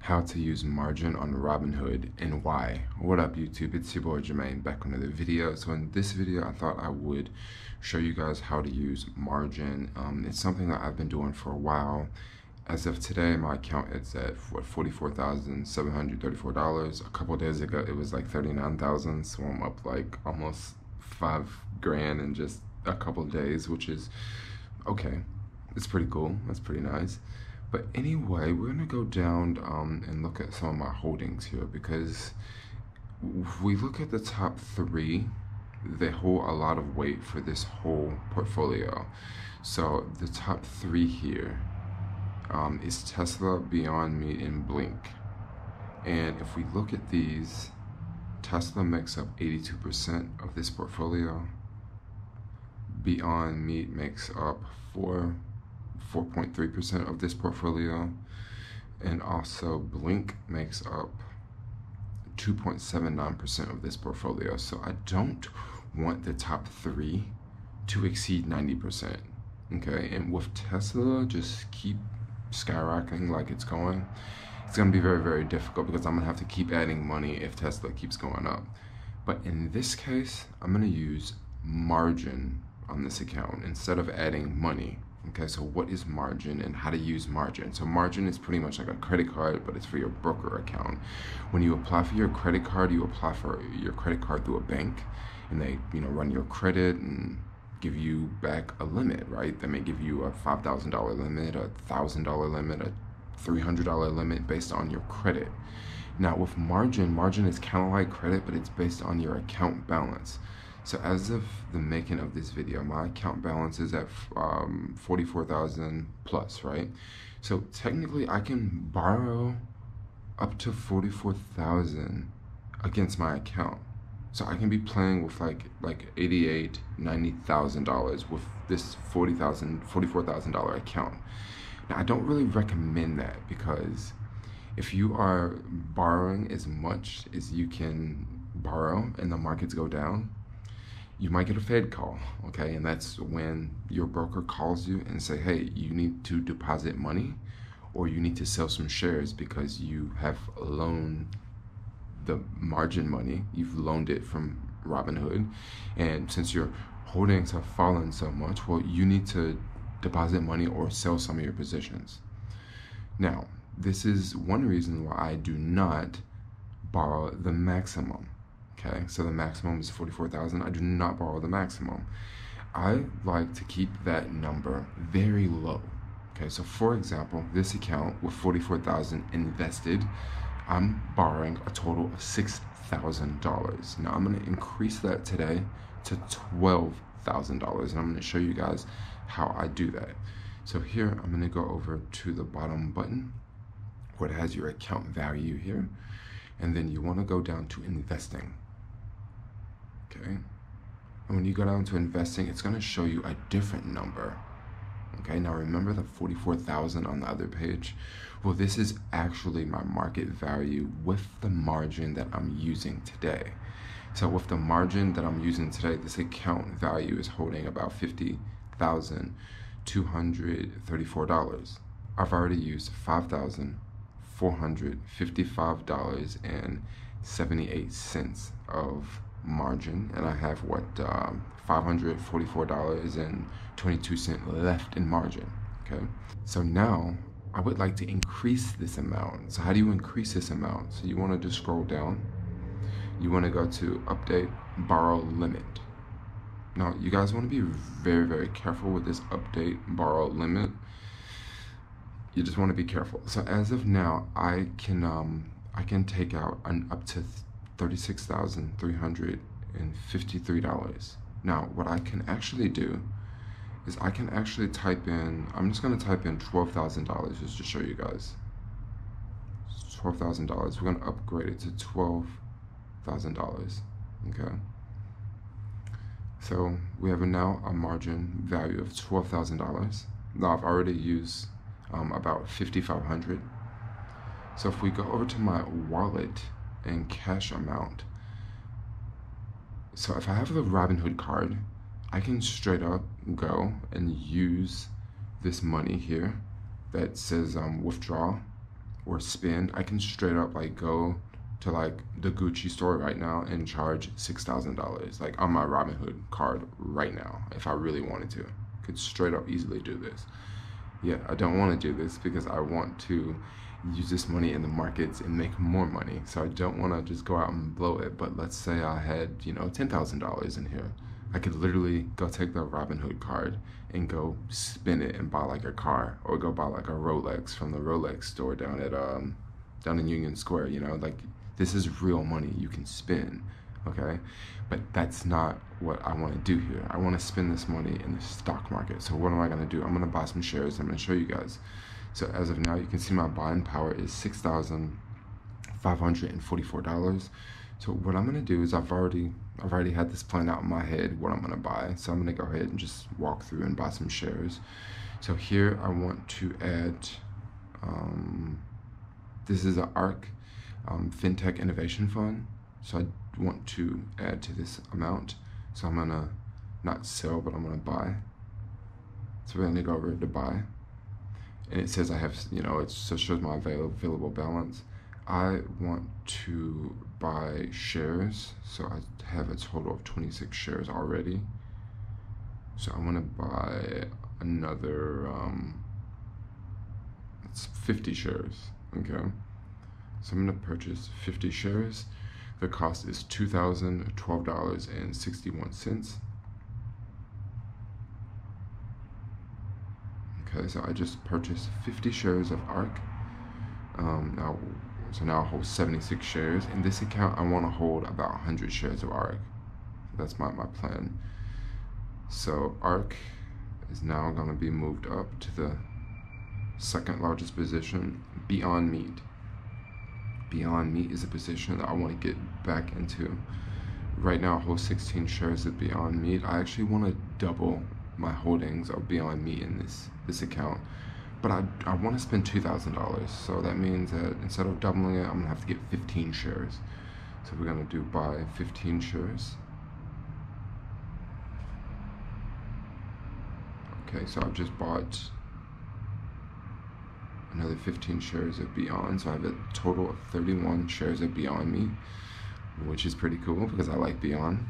how to use margin on Robinhood and why. What up YouTube, it's your boy Jermaine back with another video. So in this video I thought I would show you guys how to use margin. It's something that I've been doing for a while. As of today, my account is at $44,734. A couple days ago it was like $39,000, so I'm up like almost $5,000 in just a couple of days, which is okay. It's pretty cool. That's pretty nice. But anyway, we're gonna go down and look at some of my holdings here, because if we look at the top three, they hold a lot of weight for this whole portfolio. So the top three here is Tesla, Beyond Meat, and Blink. And if we look at these, Tesla makes up 82% of this portfolio. Beyond Meat makes up 4.3% of this portfolio, and also Blink makes up 2.79% of this portfolio. So I don't want the top three to exceed 90%. Okay, and with Tesla just keep skyrocketing like it's gonna be very, very difficult, because I'm gonna have to keep adding money if Tesla keeps going up. But in this case, I'm gonna use margin on this account instead of adding money. Okay, so what is margin and how to use margin? So margin is pretty much like a credit card, but it's for your broker account. When you apply for your credit card, you apply for your credit card through a bank, and they run your credit and give you back a limit, right? They may give you a $5,000 limit, a $1,000 limit, a $300 limit based on your credit. Now with margin is kind of like credit, but it's based on your account balance. So as of the making of this video, my account balance is at 44,000 plus, right? So technically I can borrow up to 44,000 against my account. So I can be playing with like $88,000, $90,000 with this $44,000 account. Now I don't really recommend that, because if you are borrowing as much as you can borrow and the markets go down, you might get a Fed call, okay? And that's when your broker calls you and say, hey, you need to deposit money, or you need to sell some shares because you have loaned the margin money. You've loaned it from Robinhood, and since your holdings have fallen so much, well, you need to deposit money or sell some of your positions. Now, this is one reason why I do not borrow the maximum. Okay, so the maximum is 44,000. I do not borrow the maximum. I like to keep that number very low. Okay, so for example, this account with 44,000 invested, I'm borrowing a total of $6,000. Now I'm going to increase that today to $12,000, and I'm going to show you guys how I do that. So here I'm going to go over to the bottom button where it has your account value here, and then you want to go down to investing. Okay, and when you go down to investing, it's going to show you a different number. Okay, now remember the 44,000 on the other page? Well, this is actually my market value with the margin that I'm using today. So with the margin that I'm using today, this account value is holding about $50,234. I've already used $5,455.78 of margin, and I have what $544.22 left in margin. Okay, so now I would like to increase this amount. So how do you increase this amount? So you want to just scroll down. You want to go to update borrow limit. Now you guys want to be very, very careful with this update borrow limit. You just want to be careful. So as of now, I can take out up to $36,353. Now, what I can actually do is I can actually type in, I'm just going to type in $12,000 just to show you guys. $12,000. We're going to upgrade it to $12,000. Okay. So we have now a margin value of $12,000. Now I've already used about $5,500. So if we go over to my wallet and cash amount, so if I have the Robinhood card, I can straight up go and use this money here that says withdraw or spend, I can straight up like go to like the Gucci store right now and charge $6,000 like on my Robinhood card right now if I really wanted to. Could straight up easily do this. Yeah, I don't want to do this because I want to use this money in the markets and make more money. So I don't want to just go out and blow it. But let's say I had, you know, $10,000 in here. I could literally go take the Robinhood card and go spin it and buy like a car, or go buy like a Rolex from the Rolex store down at down in Union Square. You know, like this is real money you can spend. Okay, but that's not what I want to do here. I want to spend this money in the stock market. So what am I going to do? I'm going to buy some shares. I'm going to show you guys. So as of now, you can see my buying power is $6,544. So what I'm going to do is I've already had this planned out in my head what I'm going to buy. So I'm going to go ahead and just walk through and buy some shares. So here I want to add, this is an ARK FinTech Innovation Fund. So I want to add to this amount. So I'm gonna not sell, but I'm gonna buy. So we're gonna go over to buy. And it says I have, you know, it shows my available balance. I want to buy shares. So I have a total of 26 shares already. So I wanna buy another, it's 50 shares, okay? So I'm gonna purchase 50 shares. The cost is $2,012.61. Okay, so I just purchased 50 shares of ARK. Now I hold 76 shares. In this account, I want to hold about 100 shares of ARK. That's my plan. So ARK is now going to be moved up to the second largest position, Beyond Meat. Beyond Meat is a position that I want to get back into. Right now I hold 16 shares of Beyond Meat. I actually want to double my holdings of Beyond Meat in this account, but I want to spend $2,000. So that means that instead of doubling it, I'm gonna have to get 15 shares. So we're gonna do buy 15 shares. Okay, so I've just bought another 15 shares of Beyond, so I have a total of 31 shares of Beyond Meat, which is pretty cool because I like Beyond.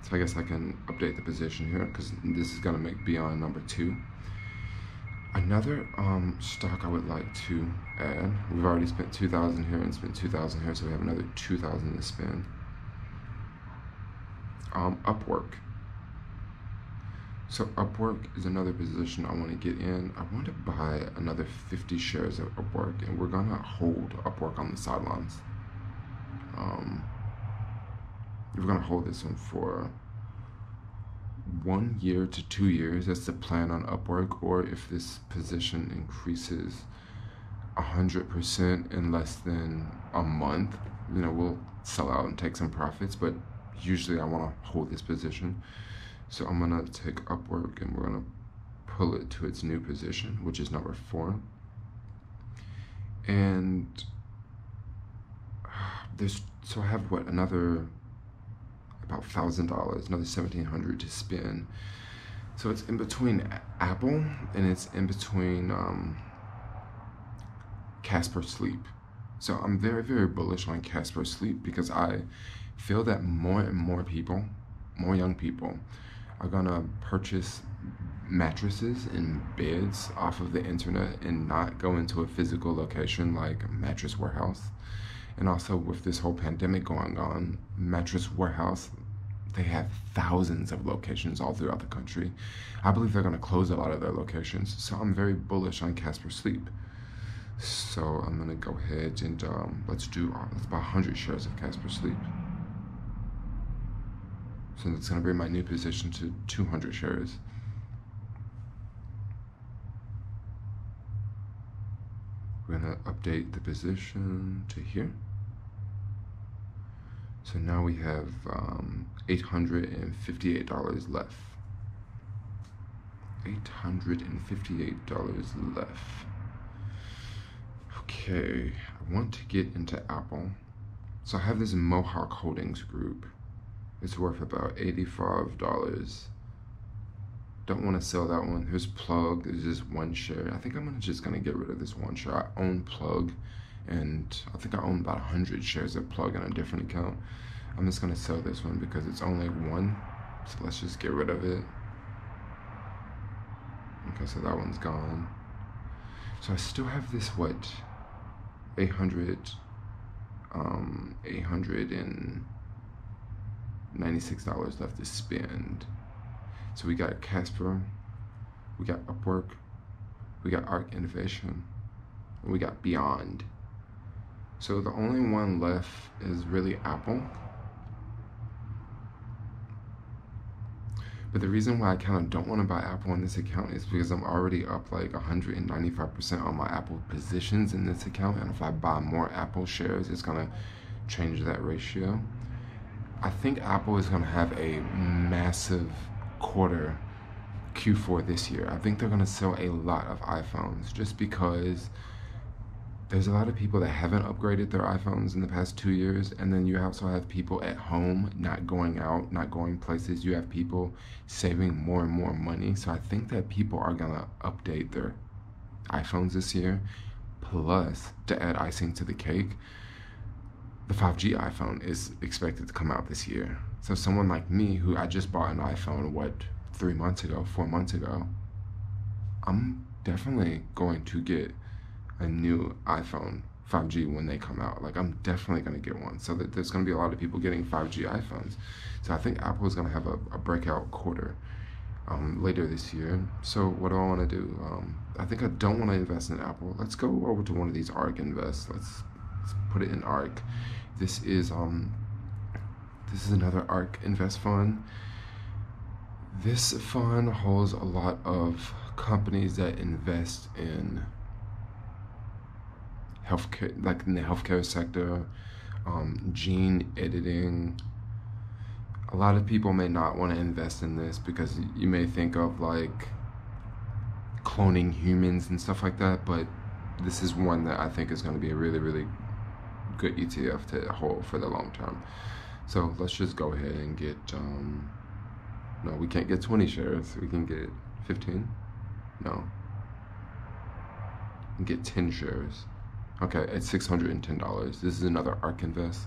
So I guess I can update the position here because this is gonna make Beyond number 2. Another stock I would like to add, we've already spent 2,000 here and spent 2,000 here, so we have another 2,000 to spend. Upwork. So Upwork is another position I want to get in. I want to buy another 50 shares of Upwork, and we're gonna hold Upwork on the sidelines. We're gonna hold this one for 1 year to 2 years. That's the plan on Upwork. Or if this position increases 100% in less than a month, you know, we'll sell out and take some profits. But usually I want to hold this position. So I'm gonna take Upwork and we're gonna pull it to its new position, which is number 4. And so I have what, another about $1,000, another $1,700 to spend. So it's in between Apple and it's in between Casper Sleep. So I'm very, very bullish on Casper Sleep because I feel that more and more people, more young people, are gonna purchase mattresses and beds off of the internet and not go into a physical location like Mattress Warehouse. And also with this whole pandemic going on, Mattress Warehouse, they have thousands of locations all throughout the country. I believe they're gonna close a lot of their locations. So I'm very bullish on Casper Sleep. So I'm gonna go ahead and let's buy 100 shares of Casper Sleep. So that's gonna bring my new position to 200 shares. We're gonna update the position to here. So now we have $858 left. $858 left. Okay, I want to get into Apple. So I have this Mohawk Holdings group. It's worth about $85. Don't want to sell that one. Here's Plug. There's just one share. I think I'm just gonna get rid of this one share. I own Plug, and I think I own about 100 shares of Plug in a different account. I'm just gonna sell this one because it's only one. So let's just get rid of it. Okay, so that one's gone. So I still have this, what, $896 left to spend. So we got Casper, we got Upwork, we got Ark Innovation, and we got Beyond. So the only one left is really Apple. But the reason why I kind of don't want to buy Apple in this account is because I'm already up like 195% on my Apple positions in this account. And if I buy more Apple shares, it's going to change that ratio. I think Apple is going to have a massive quarter Q4 this year. I think they're going to sell a lot of iPhones just because there's a lot of people that haven't upgraded their iPhones in the past 2 years, and then you also have people at home not going out, not going places. You have people saving more and more money. So I think that people are gonna update their iPhones this year. Plus, to add icing to the cake, the 5G iPhone is expected to come out this year. So someone like me, who I just bought an iPhone, 4 months ago, I'm definitely going to get a new iPhone 5G when they come out. Like, I'm definitely going to get one. So there's going to be a lot of people getting 5G iPhones. So I think Apple is going to have a breakout quarter later this year. So what do I want to do? I think I don't want to invest in Apple. Let's go over to one of these ARK Invest. Let's put it in ARK. This is another ARK Invest fund. This fund holds a lot of companies that invest in healthcare, like in the healthcare sector, gene editing. A lot of people may not want to invest in this because you may think of like cloning humans and stuff like that, but this is one that I think is going to be a really, really good ETF to hold for the long term. So let's just go ahead and get, no, we can't get 20 shares. We can get 15? No. We can get 10 shares. Okay, at $610. This is another ARK Invest.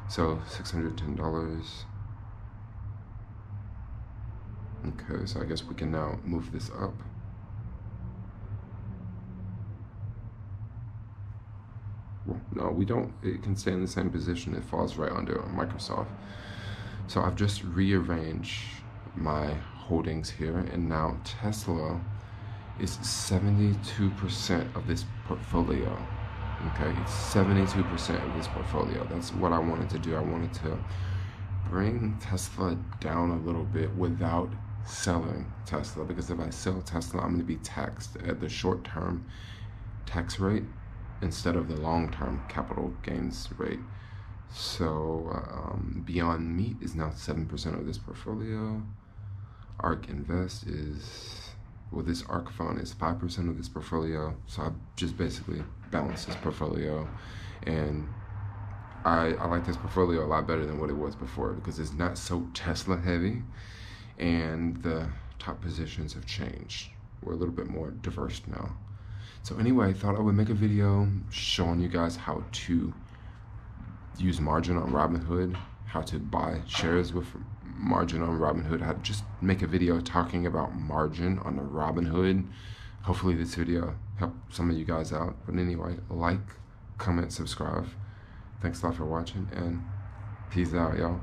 So $610. Okay, so I guess we can now move this up. Well, no, we don't. It can stay in the same position. It falls right under Microsoft. So I've just rearranged my holdings here, and now Tesla is 72% of this portfolio. Okay, it's 72% of this portfolio. That's what I wanted to do. I wanted to bring Tesla down a little bit without selling Tesla, because if I sell Tesla, I'm going to be taxed at the short-term tax rate instead of the long-term capital gains rate. So Beyond Meat is now 7% of this portfolio. ARK Invest is, well, this ARK fund is 5% of this portfolio. So I've just basically balanced this portfolio, and I like this portfolio a lot better than what it was before because it's not so Tesla heavy, and the top positions have changed. We're a little bit more diverse now. So anyway, I thought I would make a video showing you guys how to use margin on Robinhood, how to buy shares with margin on Robinhood, how to just make a video talking about margin on the Robinhood. Hopefully this video helped some of you guys out. But anyway, like, comment, subscribe. Thanks a lot for watching, and peace out, y'all.